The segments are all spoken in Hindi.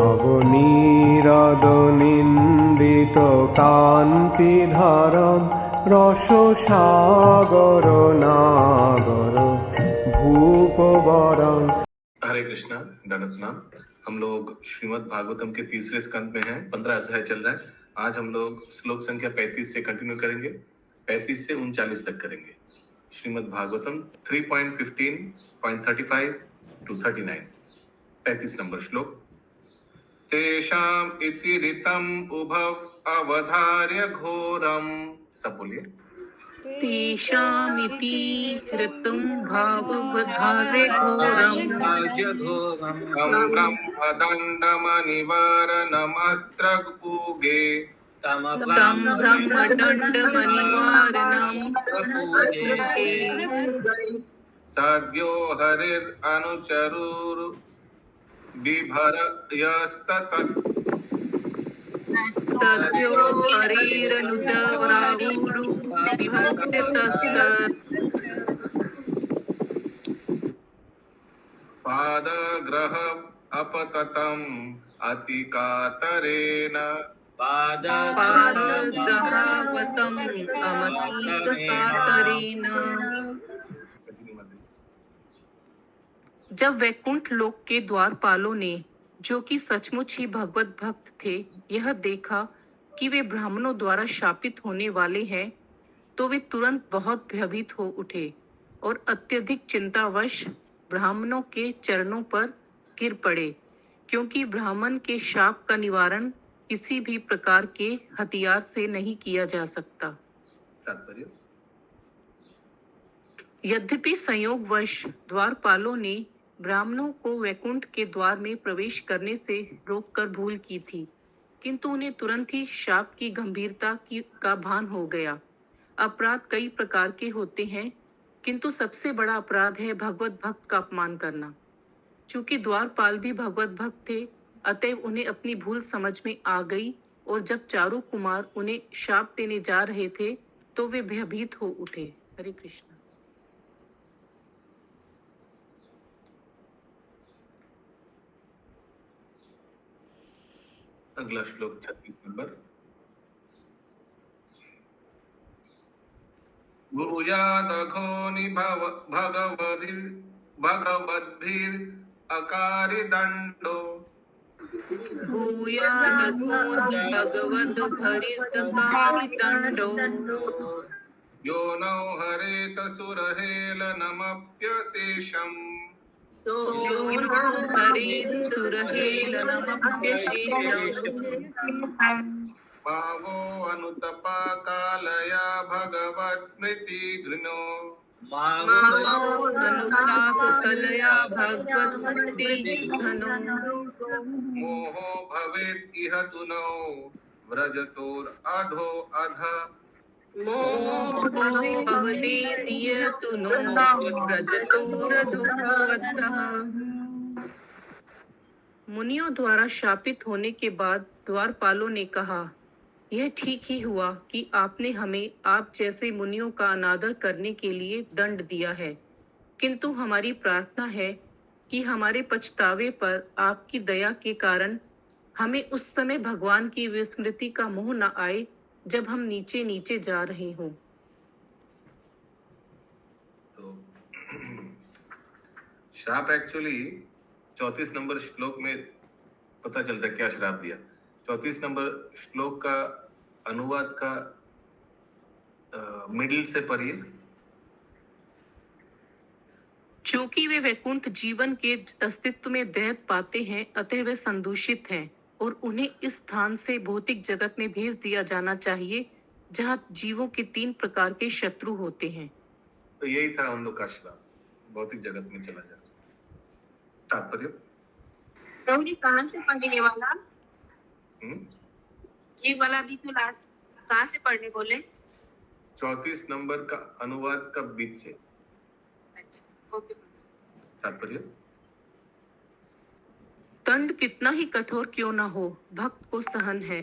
নবনীরদ-নিন্দিত কান্তিধারম রসসাগর নাগর भूपवरं। हरे कृष्णा, दंडवत प्रणाम। हम लोग श्रीमद् भागवतम के तीसरे स्कंद में हैं। 15 अध्याय चल रहा है। आज हम लोग श्लोक संख्या 35 से कंटिन्यू करेंगे, 35 से 39 तक करेंगे। श्रीमद् भागवतम 3.15.35 to 39। 35 नंबर श्लोक। तेषाम इति ऋतम उभव अवधार्य घोरम। सब बोलिए। तेषामिति ऋतं भाववधार्य घोरम् ब्रह्मदण्डमनिवारणमस्त्रपूगे तं ब्रह्मदण्डमनिवारणमस्त्रपूगे सद्यो हरिरनुचरुर्बिभर्यस्ततत् सद्यो हरिरनुचरावुरुबिभर्त्यतस्तत् पादग्रह अपततम् अतिकातरेण पादग्रहावतम् अमतीकातरेण। जब वैकुंठ लोक के द्वारपालों ने, जो कि सचमुच ही भगवत भक्त थे, यह देखा कि वे ब्राह्मणों द्वारा शापित होने वाले हैं, तो वे तुरंत बहुत भयभीत हो उठे और अत्यधिक चिंतावश ब्राह्मणों के चरणों पर गिर पड़े, क्योंकि ब्राह्मण के शाप का निवारण किसी भी प्रकार के हथियार से नहीं किया जा सकता। तात्पर्य। यद्यपि संयोगवश द्वारपालों ने ब्राह्मणों को वैकुंठ के द्वार में प्रवेश करने से रोककर भूल की थी, किंतु उन्हें तुरंत ही शाप की गंभीरता का भान हो गया। अपराध कई प्रकार के होते हैं, किंतु सबसे बड़ा अपराध है भगवत भक्त का अपमान करना। चूंकि द्वारपाल भी भगवत भक्त थे, अतएव उन्हें अपनी भूल समझ में आ गई, और जब चारों कुमार उन्हें शाप देने जा रहे थे तो वे भयभीत हो उठे। हरे कृष्ण। अगला श्लोक 36 नंबर। भूयादघोनि भगवद्भिर् अकारिदण्डो भगवद्भरितकारिदण्डो यो नो हरेत सुरहेलनमप्यशेषम् भावो अनुतपा कालया भगवत् स्मृति घृणो मोहो भवेत् इह तु नो व्रजतोर अधो अध मुनियों द्वारा शापित होने के बाद द्वारपालों ने कहा, यह ठीक ही हुआ कि आपने हमें आप जैसे मुनियों का अनादर करने के लिए दंड दिया है, किंतु हमारी प्रार्थना है कि हमारे पछतावे पर आपकी दया के कारण हमें उस समय भगवान की विस्मृति का मोह न आए जब हम नीचे नीचे जा रहे हों। तो श्राप एक्चुअली 34 नंबर श्लोक में पता चलता है क्या श्राप दिया। 34 नंबर श्लोक का अनुवाद का मिडिल से पढ़िए। चूंकि वे वैकुंठ जीवन के अस्तित्व में दैत पाते हैं, अतः वे संदूषित हैं और उन्हें इस स्थान से भौतिक जगत में भेज दिया जाना चाहिए, जहां जीवों के 3 प्रकार के शत्रु होते हैं। तो यही था उन लोग का श्राप, भौतिक जगत में चला जाना। तात्पर्य। प्रभु जी कहाँ से पढ़ने वाला? ये वाला भी तो लास्ट कहाँ से पढ़ने बोले? 34 नंबर का अनुवाद का बीच से। ओके। तात्पर्य। दंड कितना ही कठोर क्यों न हो, भक्त को सहन है,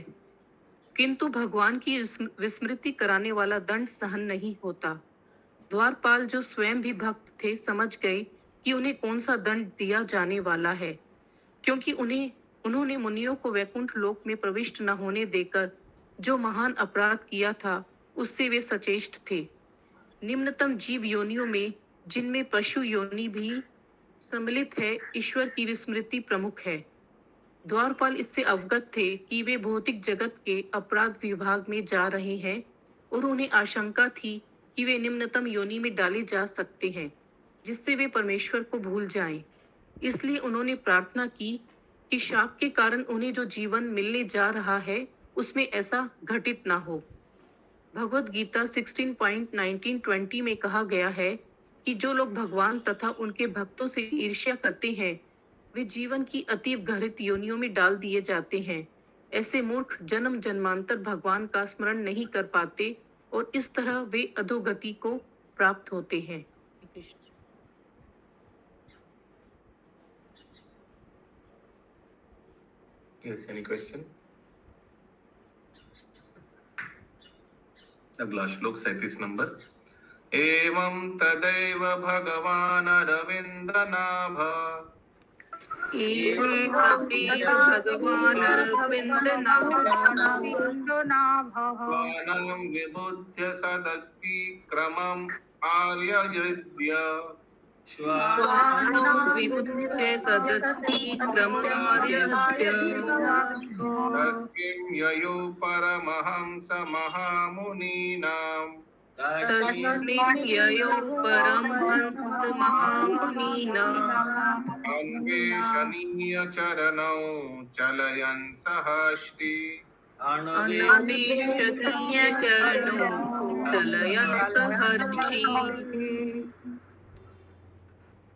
किंतु भगवान की विस्मृति कराने वाला दंड सहन नहीं होता। द्वारपाल जो स्वयं भी भक्त थे, समझ गए कि उन्हें कौन सा दंड दिया जाने वाला है, क्योंकि उन्हें उन्होंने मुनियों को वैकुंठ लोक में प्रविष्ट न होने देकर जो महान अपराध किया था उससे वे सचेष्ट थे। निम्नतम जीव योनियों में, जिनमें पशु योनि भी सम्मिलित है, ईश्वर की विस्मृति प्रमुख है। द्वारपाल इससे अवगत थे कि वे भौतिक जगत के अपराध विभाग में जा रहे हैं और उन्हें आशंका थी कि वे निम्नतम योनि में डाले जा सकते हैं, जिससे वे परमेश्वर को भूल जाएं। इसलिए उन्होंने प्रार्थना की कि शाप के कारण उन्हें जो जीवन मिलने जा रहा है उसमें ऐसा घटित ना हो। भगवत गीता 16.19-20 में कहा गया है कि जो लोग भगवान तथा उनके भक्तों से ईर्ष्या करते हैं वे जीवन की अतीव घृणित योनियों में डाल दिए जाते हैं। ऐसे मूर्ख जन्म जन्मांतर भगवान का स्मरण नहीं कर पाते और इस तरह वे अधोगति को प्राप्त होते हैं। Yes, any question? अगला श्लोक 37 नंबर। एवं तदैव भगवान रविन्द्रनाभ स्वानं विबुध्य सदतिक्रमम् आर्यहृद्य तस्मिन् ययो परमहंस महामुनीनाम् अन्वेषणीय चरणौ चलयन् सहस्ति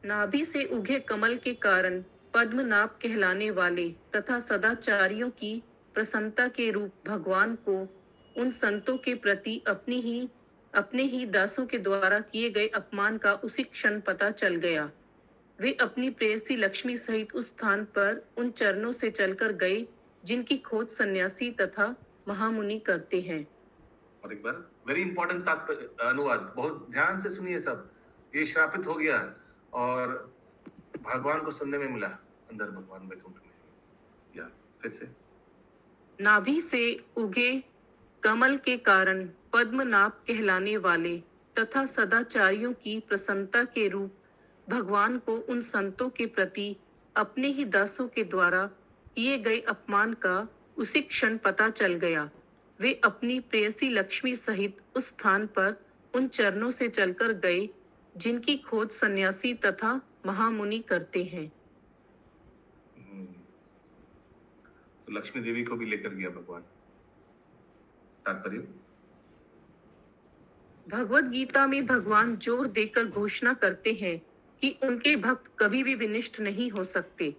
नाभि से उगे कमल के कारण पद्मनाभ कहलाने वाले तथा सदाचारियों की प्रसन्नता के रूप भगवान को उन संतों के प्रति अपने ही दासों के द्वारा किए गए अपमान का उसी क्षण पता चल गया। वे अपनी प्रेयसी लक्ष्मी सहित उस स्थान पर उन चरणों से चलकर गए जिनकी खोज सन्यासी तथा महामुनि करते हैं। और एक बार वेरी इंपॉर्टेंट अनुवाद, बहुत ध्यान से सुनिए सब। ये श्रापित हो गया और भगवान को सुनने में मिला अंदर भगवान वैकुंठ में। या फिर से नाभि से उगे कमल के कारण पद्मनाभ कहलाने वाले तथा सदाचारियों की प्रसन्नता के रूप भगवान को उन संतों के प्रति अपने ही दासों के द्वारा किए गए अपमान का उसी क्षण पता चल गया। वे अपनी प्रेयसी लक्ष्मी सहित उस स्थान पर उन चरणों से चलकर गए जिनकी खोज सन्यासी तथा महामुनि करते हैं। तो लक्ष्मी देवी को भी लेकर गया भगवान। तात्पर्य भगवत गीता में भगवान जोर देकर घोषणा करते हैं कि उनके भक्त कभी भी विनिष्ट नहीं हो सकते।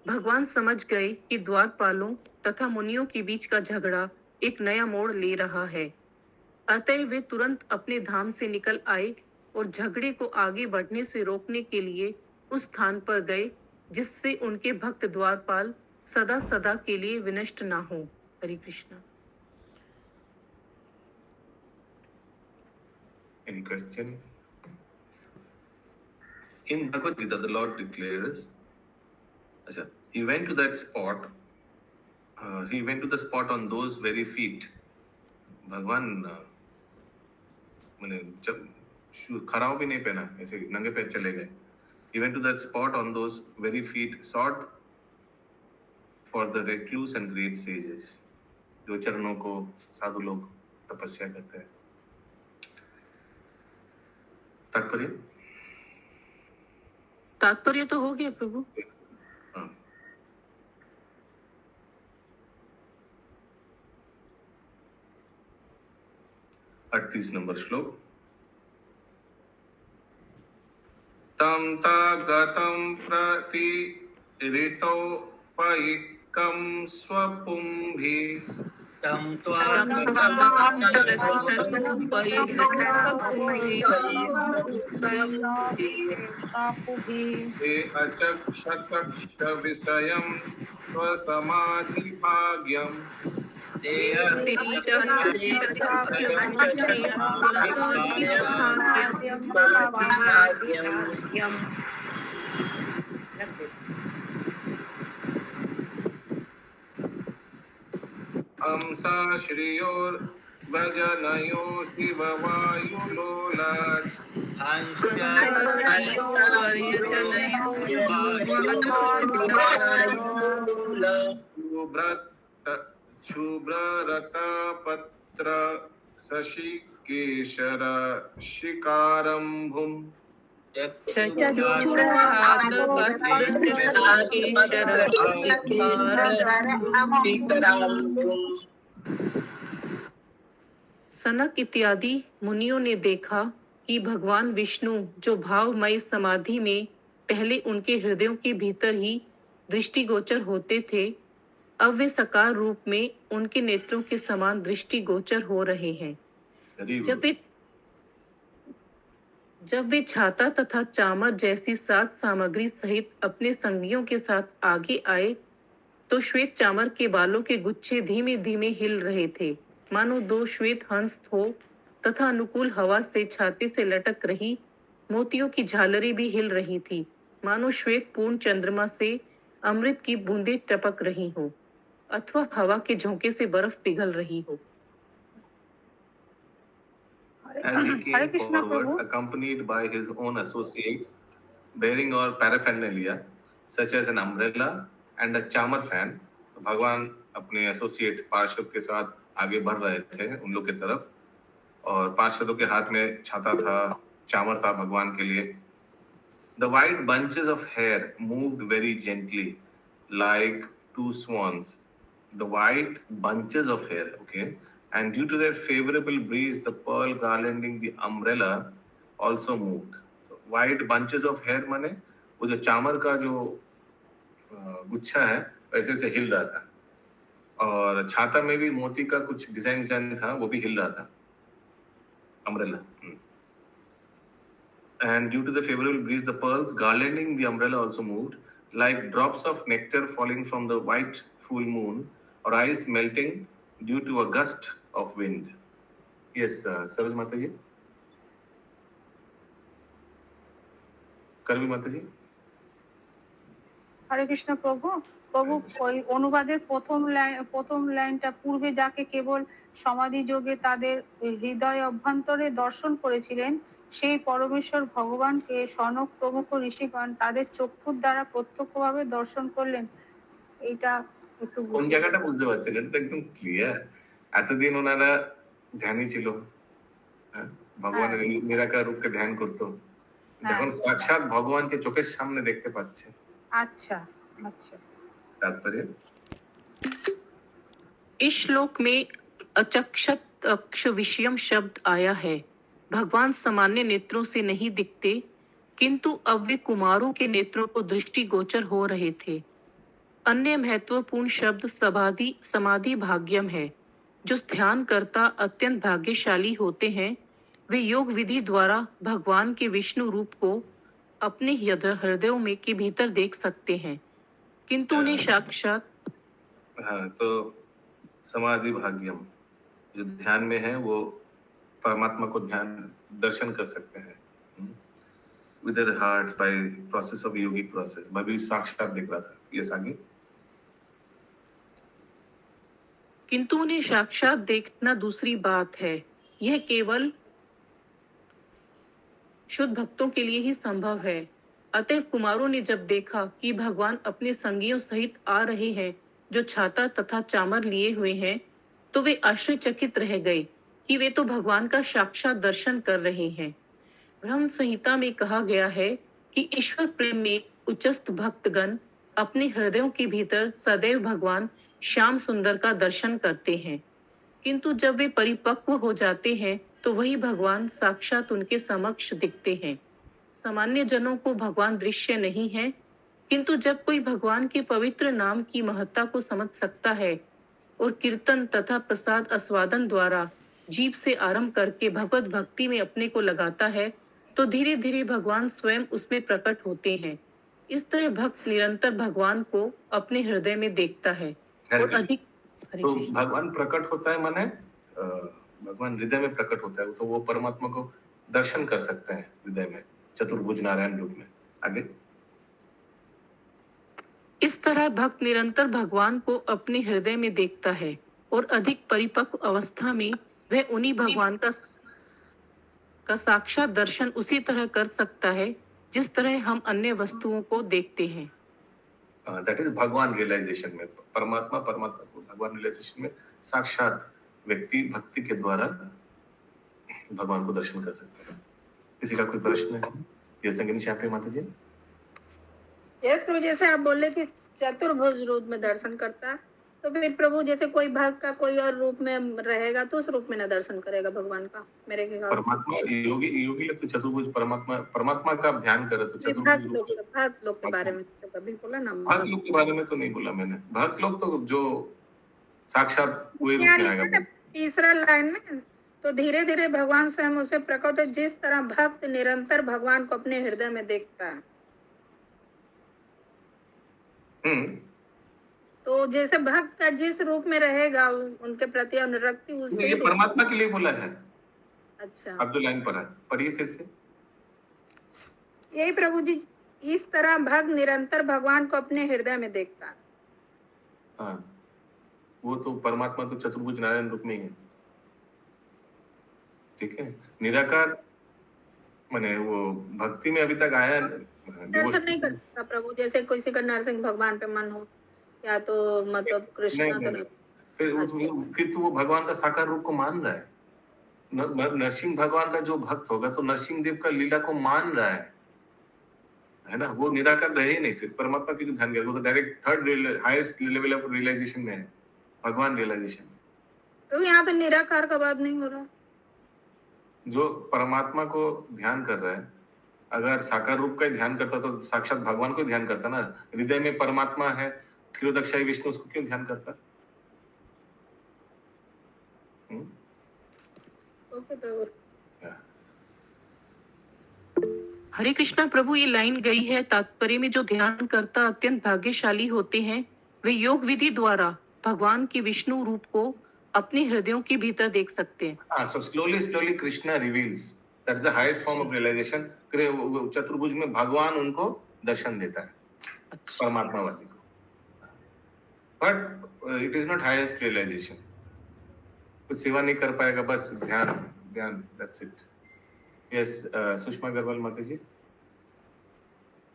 भगवान समझ गए कि द्वारपालों तथा मुनियों के बीच का झगड़ा एक नया मोड़ ले रहा है। अतः वे तुरंत अपने धाम से निकल आए और झगड़े को आगे बढ़ने से रोकने के लिए उस स्थान पर गए जिससे उनके भक्त द्वारपाल सदा सदा के लिए विनष्ट ना हो। हरे Krishna. Any question? In Bhagavad Gita, the Lord declares, he went to that spot. He went to the spot on those very feet. भगवान मैंने जब खराब भी नहीं पहना, ऐसे नंगे पैर चले गए। He went to that spot on those very feet, sought for the recluse and great sages, जो चरणों को साधु लोग तपस्या करते हैं। तात्पर्य तो हो गया प्रभु। 38 नंबर श्लोक। तं तागतं प्रति ऋतौ पैकं स्वपुंभिः तं ते अचक्षतक्ष विषयं स्वसमाधिभाग्यम् अंसा श्रियोर्भजनयो शिववायुलोलात् शुभ्रत शुभ्ररतपत्र शशिकेशर शिकारम्भुम् सनक इत्यादि मुनियों ने देखा कि भगवान विष्णु जो भावमय समाधि में पहले उनके हृदयों के भीतर ही दृष्टिगोचर होते थे, अब वे साकार रूप में उनके नेत्रों के समान दृष्टिगोचर हो रहे हैं। जब वे छाता तथा चामर जैसी साज सामग्री सहित अपने संगियों के साथ आगे आए, तो श्वेत चामर के बालों के गुच्छे धीमे धीमे हिल रहे थे, मानो दो श्वेत हंस हो, तथा अनुकूल हवा से छाते से लटक रही मोतियों की झालरें भी हिल रही थी, मानो श्वेत पूर्ण चंद्रमा से अमृत की बूंदें टपक रही हो, अथवा हवा के झोंके से बर्फ पिघल रही हो। As he came forward, accompanied by his own associates, bearing और paraphernalia such as an umbrella and a chamar fan, तो भगवान अपने एसोसिएट पार्षद के साथ आगे बढ़ रहे थे उन लोग की तरफ, और पार्षदों के हाथ में छाता था, चामर था भगवान के लिए. The white bunches of hair moved very gently, like two swans. The white bunches of hair, okay. And due to their favorable breeze, the pearl garlanding the umbrella also moved. So, white bunches of hair माने वो जो चामर का जो गुच्छा है वैसे से हिल रहा था, और छाता में भी मोती का कुछ डिजाइन था, वो भी हिल रहा था, umbrella. And due to the favorable breeze, the pearls garlanding the umbrella also moved, like drops of nectar falling from the white full moon, or ice melting due to a gust of wind. Yes, Saroj Mataji. Karvi Mataji. হরে কৃষ্ণ প্রভু। প্রভু ওই অনুবাদের প্রথম লাইনটা পূর্বে যাকে কেবল সমাধি যোগে তাদের হৃদয় অভ্যন্তরে দর্শন করেছিলেন, সেই পরমেশ্বর ভগবানকে সনক প্রমুখ ঋষিগণ তাদের চক্ষুর দ্বারা প্রত্যক্ষভাবে দর্শন করলেন। এইটা একটু কোন জায়গাটা বুঝতে পারছেন? এটা তো একদম ক্লিয়ার। এতদিন ওনারা ধ্যানই ছিল, ভগবানের নিরাকার রূপকে ধ্যান করতো, এখন সাক্ষাৎ ভগবানকে চোখের সামনে দেখতে পাচ্ছে। अच्छा अच्छा। तात्पर्य इस श्लोक में अचक्षत अक्ष विषयम शब्द आया है। भगवान सामान्य नेत्रों से नहीं दिखते, किंतु अब वे कुमारों के नेत्रों को दृष्टिगोचर हो रहे थे। अन्य महत्वपूर्ण शब्द समाधि भाग्यम है। जो ध्यान करता अत्यंत भाग्यशाली होते हैं, वे योग विधि द्वारा भगवान के विष्णु रूप को अपने हृदयों में के भीतर देख सकते हैं, किंतु उन्हें साक्षात तो समाधि भाग्यम जो ध्यान में है वो परमात्मा को ध्यान दर्शन कर सकते हैं with their hearts by process of yogic process. भाभी साक्षात दिख रहा था। ये आगे किंतु उन्हें साक्षात देखना दूसरी बात है। यह केवल शुद्ध भक्तों के लिए ही संभव है। अतः कुमारों ने जब देखा कि भगवान अपने संगियों सहित आ रहे हैं जो छाता तथा चामर लिए हुए हैं, तो वे आश्चर्यचकित रह गए कि वे तो भगवान का साक्षात दर्शन कर रहे हैं। ब्रह्म संहिता में कहा गया है कि ईश्वर प्रेम में उच्चस्थ भक्तगण अपने हृदयों के भीतर सदैव भगवान श्याम सुंदर का दर्शन करते हैं, किंतु जब वे परिपक्व हो जाते हैं तो वही भगवान साक्षात उनके समक्ष दिखते हैं। सामान्य जनों को भगवान दृश्य नहीं है, किंतु जब कोई भगवान के पवित्र नाम की महत्ता को समझ सकता है और कीर्तन तथा प्रसाद आस्वादन द्वारा जीव से आरंभ करके भगवत भक्ति में अपने को लगाता है, तो धीरे धीरे भगवान स्वयं उसमें प्रकट होते हैं। इस तरह भक्त निरंतर भगवान को अपने हृदय में देखता है और अधिक। तो भगवान प्रकट होता है माने भगवान हृदय में प्रकट होता है, तो वो परमात्मा को दर्शन कर सकते हैं हृदय में, चतुर्भुज नारायण रूप में। आगे इस तरह भक्त निरंतर भगवान को अपने हृदय में देखता है और अधिक परिपक्व अवस्था में वह उन्हीं भगवान का साक्षात दर्शन उसी तरह कर सकता है जिस तरह हम अन्य वस्तुओं को देखते हैं। दैट इज भगवान रियलाइजेशन में, परमात्मा को भगवान रियलाइजेशन में साक्षात व्यक्ति भक्ति के द्वारा भगवान को दर्शन कर सकते हैं। किसी का कोई प्रश्न है? ये संगिनी श्यामप्रिय माता जी। यस प्रभु, जैसे आप बोले कि चतुर्भुज रूप में दर्शन करता, तो फिर प्रभु जैसे कोई भक्त का कोई और रूप में रहेगा तो उस रूप में ना दर्शन करेगा भगवान का, मेरे ख्याल से। परमात्मा योगी लोग तो चतुर्भुज परमात्मा का ध्यान करे तो चतुर्भुज भक्त लोग के बारे में तो कभी बोला ना। भक्त लोग के बारे में तो नहीं बोला मैंने। भक्त लोग तो जो साक्षात वही रूप में आएगा। तीसरा लाइन में तो धीरे धीरे भगवान स्वयं उसे प्रकट हो, जिस तरह भक्त निरंतर भगवान को अपने हृदय में देखता है। तो जैसे भक्त का जिस रूप में रहेगा उनके प्रति अनुरक्ति उससे ये परमात्मा के लिए बोला है। अच्छा, अब जो लाइन पढ़िए फिर से। यही प्रभु जी, इस तरह भक्त निरंतर भगवान को अपने हृदय में देखता है। हाँ, वो तो परमात्मा तो चतुर्भुज नारायण रूप में ही है। ठीक है, निराकार माने वो भक्ति में अभी तक आया दर्शन नहीं कर सकता प्रभु, जैसे किसी का नरसिंह भगवान पे मन हो या तो मतलब कृष्ण तो नहीं। फिर तो वो भगवान का साकार रूप को मान रहा है। नरसिंह भगवान का जो भक्त होगा तो नरसिंह देव का लीला को मान रहा है ना। वो निराकार रहे ही नहीं, फिर परमात्मा की ध्यान गया, वो तो direct third highest level of realization में है, भगवान रियलाइजेशन। तो यहाँ तो निराकार का बात नहीं हो रहा। जो परमात्मा को ध्यान कर रहा है, अगर साकार रूप का ध्यान करता तो साक्षात भगवान को ध्यान करता ना। हृदय में परमात्मा है, क्षीरोदक्षाई विष्णु, उसको क्यों ध्यान करता? ओके प्रभु। हरे कृष्णा प्रभु, ये लाइन गई है तात्पर्य में, जो ध्यान करता अत्यंत भाग्यशाली होते हैं वे योग विधि द्वारा भगवान के विष्णु रूप को अपने हृदयों के भीतर देख सकते हैं। So slowly Krishna reveals. That's the highest form of realization. चतुर्भुज में भगवान उनको दर्शन देता है, परमात्मावादी को। But it is not highest realization. कुछ सेवा नहीं कर पाएगा, बस ध्यान, that's it. Yes, Sushma Agarwal माता जी।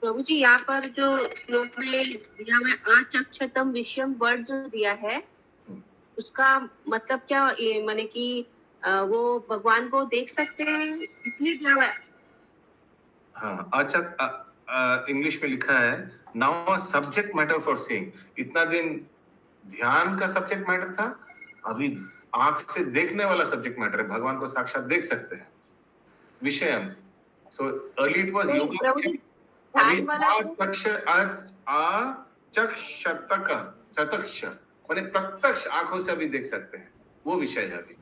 प्रभु जी, यहाँ पर जो श्लोक में दिया हुआ है अचक्षतम विषयम वर्ड जो दिया है, उसका मतलब क्या? ये माने कि वो भगवान को देख सकते हैं इसलिए दिया हुआ है। हाँ, इंग्लिश में लिखा है now subject matter for seeing. इतना दिन ध्यान का सब्जेक्ट मैटर था, अभी आंख से देखने वाला सब्जेक्ट मैटर है। भगवान को साक्षात देख सकते हैं, विषयम। So early it was yoga, चक्षतक्ष माने प्रत्यक्ष आंखों से अभी देख सकते हैं, वो विषय है अभी।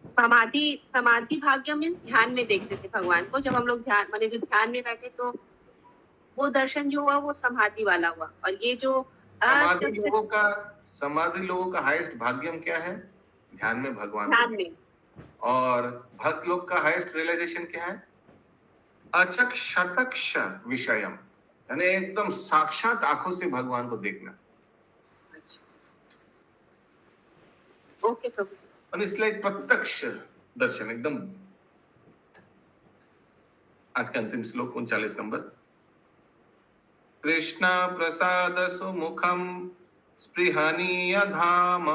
समाधि भाग्य मीन्स ध्यान में देखते थे भगवान को। जब हम लोग ध्यान माने जो ध्यान में बैठे तो वो दर्शन जो हुआ वो समाधि वाला हुआ। और ये जो समाधि लोगों का हाईएस्ट भाग्यम क्या है? ध्यान में भगवान, ध्यान में। और भक्त लोग का हाईएस्ट रियलाइजेशन क्या है? अचक्षतक्ष विषयम, यानी एकदम साक्षात आंखों से भगवान को देखना। ओके प्रभु। और इसलिए प्रत्यक्ष दर्शन एकदम। आज का अंतिम श्लोक 39 नंबर। कृष्ण प्रसाद सुमुखम स्पृहनीय धाम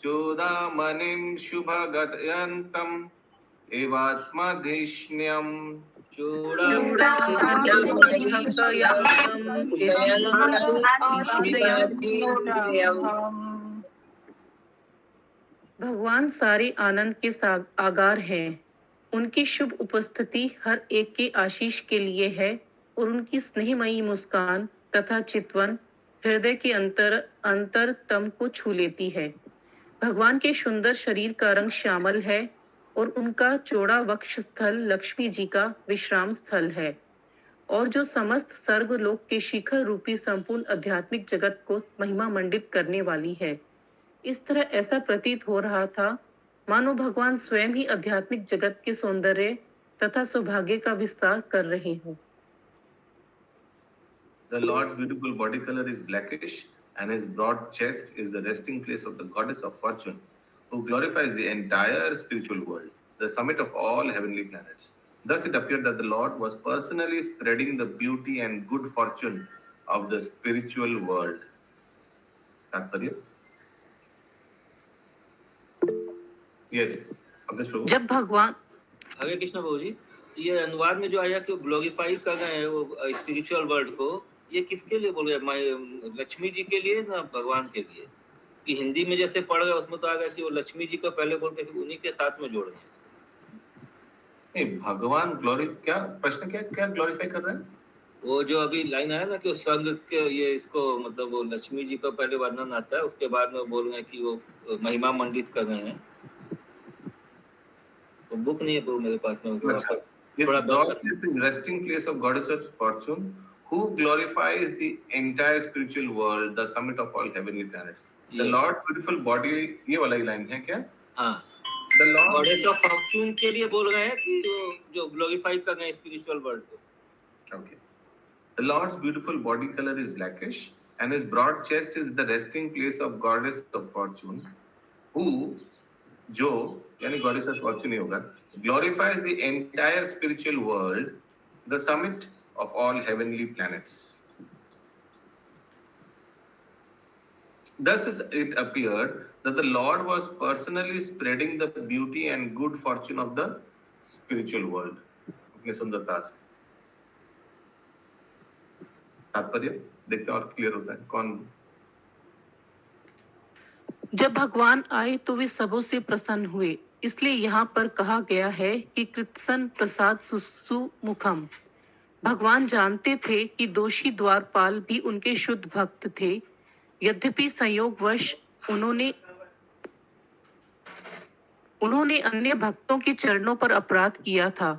चोदामणिं शुभगतयन्तम् एवात्मधिष्ण्यम् भगवान सारे आनंद के आगार हैं। उनकी शुभ उपस्थिति हर एक के आशीष के लिए है और उनकी स्नेहमयी मुस्कान तथा चितवन हृदय के अंतरतम को छू लेती है। भगवान के सुंदर शरीर का रंग श्यामल है और उनका चौड़ा वक्ष स्थल लक्ष्मी जी का विश्राम स्थल है और जो समस्त सर्ग लोक के शिखर रूपी संपूर्ण आध्यात्मिक जगत को महिमा मंडित करने वाली है। इस तरह ऐसा प्रतीत हो रहा था मानो भगवान स्वयं ही आध्यात्मिक जगत के सौंदर्य तथा सौभाग्य का विस्तार कर रहे हों। The Lord's beautiful body color is blackish, and his broad chest is the resting place of the goddess of fortune, who glorifies the entire spiritual world, the summit of all heavenly planets. Thus, it appeared that the Lord was personally spreading the beauty and good fortune of the spiritual world. तात्पर्य? Yes, Abhish Prabhu. जब भगवान हरे कृष्ण प्रभु जी, ये अनुवाद में जो आया कि ग्लोरीफाई कर रहे हैं वो स्पिरिचुअल वर्ल्ड को, ये किसके लिए बोल रहे हैं? लक्ष्मी जी के लिए ना भगवान के लिए? कि हिंदी में जैसे पढ़ रहे उसमें तो आ गया कि वो लक्ष्मी जी को पहले बोल के उन्हीं के साथ में जोड़ रहे हैं। नहीं, भगवान क्या प्रश्न क्या ग्लोरीफाई कर रहे हैं? वो जो अभी लाइन आया ना कि स्वर्ग के ये इसको मतलब वो लक्ष्मी जी का पहले वर्णन आता है, उसके बाद में बोल रहे हैं कि वो महिमा मंडित कर रहे हैं। तो बुक नहीं है तो मेरे पास में resting place of goddess of fortune who glorifies the entire spiritual world, the summit of all heavenly planets. The Lord's beautiful body, ये वाला ही लाइन है क्या? हाँ, The Lord goddess of fortune के लिए बोल रहे हैं कि जो glorify कर रहे हैं spiritual world को। Okay. The Lord's beautiful body color is blackish, and his broad chest is the resting place of goddess of fortune, who जो यानी goddess of fortune ही होगा, glorifies the entire spiritual world, the summit of all heavenly planets. Thus it appeared that the Lord was personally spreading the beauty and good fortune of the spiritual world. अपनी सुंदरता से। तात्पर्य देखते हैं और क्लियर होता है कौन। जब भगवान आए तो वे सबों से प्रसन्न हुए, इसलिए यहाँ पर कहा गया है कि कृत्सन प्रसाद सुमुखम। भगवान जानते थे कि दोषी द्वारपाल भी उनके शुद्ध भक्त थे, यद्यपि संयोगवश उन्होंने अन्य भक्तों के चरणों पर अपराध किया था।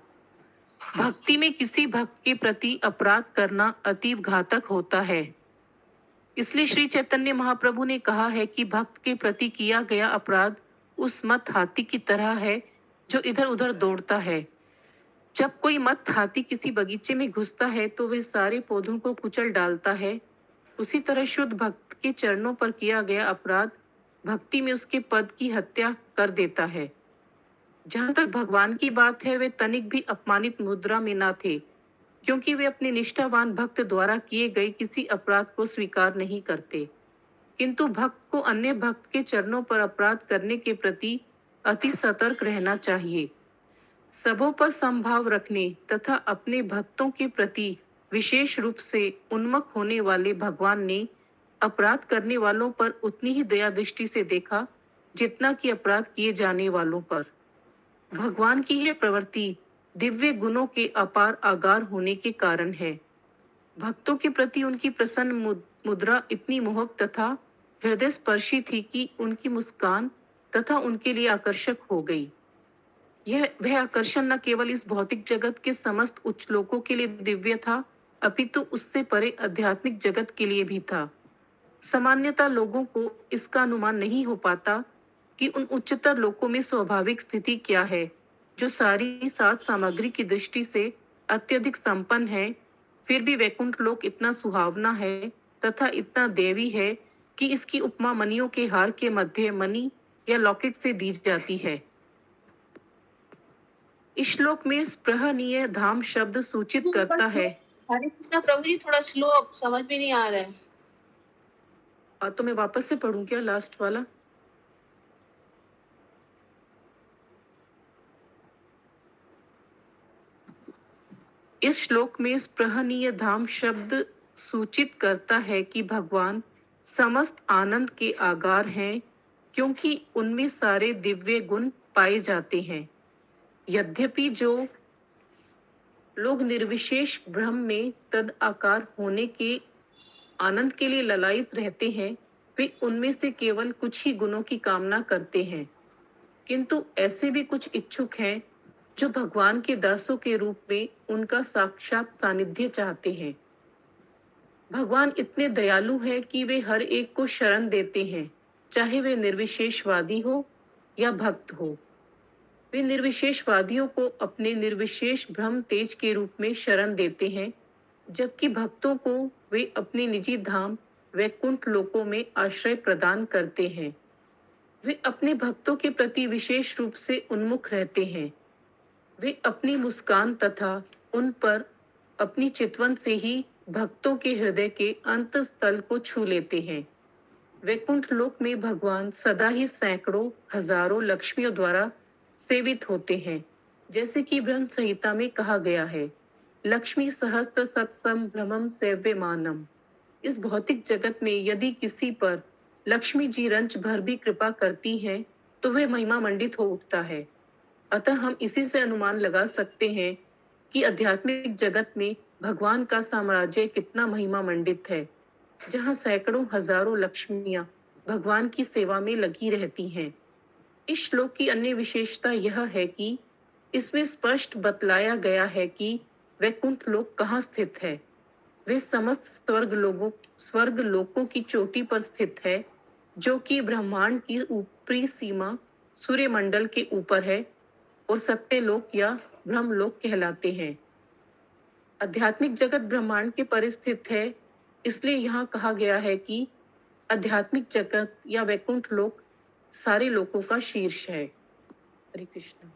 भक्ति में किसी भक्त के प्रति अपराध करना अतीव घातक होता है। इसलिए श्री चैतन्य महाप्रभु ने कहा है कि भक्त के प्रति किया गया अपराध उस मत हाथी की तरह है जो इधर उधर दौड़ता है। जब कोई मत हाथी किसी बगीचे में घुसता है तो वह सारे पौधों को कुचल डालता है। उसी तरह शुद्ध भक्त के चरणों पर किया गया अपराध भक्ति में उसके पद की हत्या कर देता है। जहां तक भगवान की बात है, वे तनिक भी अपमानित मुद्रा में न थे, क्योंकि वे अपने निष्ठावान भक्त द्वारा किए गए किसी अपराध को स्वीकार नहीं करते। किंतु भक्त को अन्य भक्त के चरणों पर अपराध करने के प्रति अति सतर्क रहना चाहिए। सबों पर संभाव रखने तथा अपने भक्तों के प्रति विशेष रूप से उन्मुख होने वाले भगवान ने अपराध करने वालों पर उतनी ही दया दृष्टि से देखा जितना कि अपराध किए जाने वालों पर। भगवान की यह प्रवृत्ति दिव्य गुणों के अपार आगार होने के कारण है। भक्तों के प्रति उनकी प्रसन्न मुद्रा इतनी मोहक तथा हृदय स्पर्शी थी कि उनकी मुस्कान तथा उनके लिए आकर्षक हो गई। वह आकर्षण न केवल इस भौतिक जगत के समस्त उच्च लोकों के लिए दिव्य था, अपितु उससे परे आध्यात्मिक जगत के लिए भी था। सामान्यतः लोगों को इसका अनुमान नहीं हो पाता कि उन उच्चतर लोकों में स्वाभाविक स्थिति क्या है, जो सारी सात सामग्री की दृष्टि से अत्यधिक संपन्न है। फिर भी वैकुंठ लोक इतना सुहावना है तथा इतना देवी है कि इसकी उपमा मणियों के हार के मध्य मणि या लॉकेट से दी जाती है। इस श्लोक में स्पृहनीय धाम शब्द सूचित करता है। हरे कृष्ण प्रभु जी, थोड़ा स्लो, समझ में नहीं आ रहा है। तो मैं वापस से पढ़ूं क्या लास्ट वाला? इस श्लोक में स्पृहनीय धाम शब्द सूचित करता है कि भगवान समस्त आनंद के आगार हैं, क्योंकि उनमें सारे दिव्य गुण पाए जाते हैं। यद्यपि जो लोग निर्विशेष ब्रह्म में तद आकार होने के आनंद के लिए ललायित रहते हैं। वे उनमें से केवल कुछ ही गुणों की कामना करते हैं, किंतु ऐसे भी कुछ इच्छुक हैं जो भगवान के दासों के रूप में उनका साक्षात सानिध्य चाहते हैं। भगवान इतने दयालु हैं कि वे हर एक को शरण देते हैं, चाहे वे निर्विशेषवादी हो या भक्त हो। वे निर्विशेषवादियों को अपने निर्विशेष ब्रह्म तेज के रूप में शरण देते हैं, जबकि भक्तों को वे अपने निजी धाम वैकुंठ लोकों में आश्रय प्रदान करते हैं। वे अपने भक्तों के प्रति विशेष रूप से उन्मुख रहते हैं। वे अपनी मुस्कान तथा उन पर अपनी चितवन से ही भक्तों के हृदय के अंतस्थल को छू लेते हैं। वैकुंठ लोक में भगवान सदा ही सैकड़ों हजारों लक्ष्मियों द्वारा सेवित होते हैं, जैसे कि ब्रह्म संहिता में कहा गया है, लक्ष्मी सहस्त्र सत्सम भ्रमम सेव्यमानम। इस भौतिक जगत में यदि किसी पर लक्ष्मी जी रंच भर भी कृपा करती हैं, तो वह महिमा मंडित हो उठता है। अतः हम इसी से अनुमान लगा सकते हैं कि आध्यात्मिक जगत में भगवान का साम्राज्य कितना महिमा मंडित है, जहाँ सैकड़ों हजारों लक्ष्मियां भगवान की सेवा में लगी रहती हैं। इस श्लोक की अन्य विशेषता यह है कि इसमें स्पष्ट बतलाया गया है कि वैकुंठ लोक कहाँ स्थित है। वे समस्त स्वर्ग लोकों की चोटी पर स्थित है, जो कि ब्रह्मांड की ऊपरी सीमा सूर्यमंडल के ऊपर है और सत्यलोक या ब्रह्मलोक कहलाते हैं। आध्यात्मिक जगत ब्रह्मांड के परे स्थित है, इसलिए यहाँ कहा गया है कि आध्यात्मिक जगत या वैकुंठ लोक सारे लोकों का शीर्ष है। हरे कृष्ण।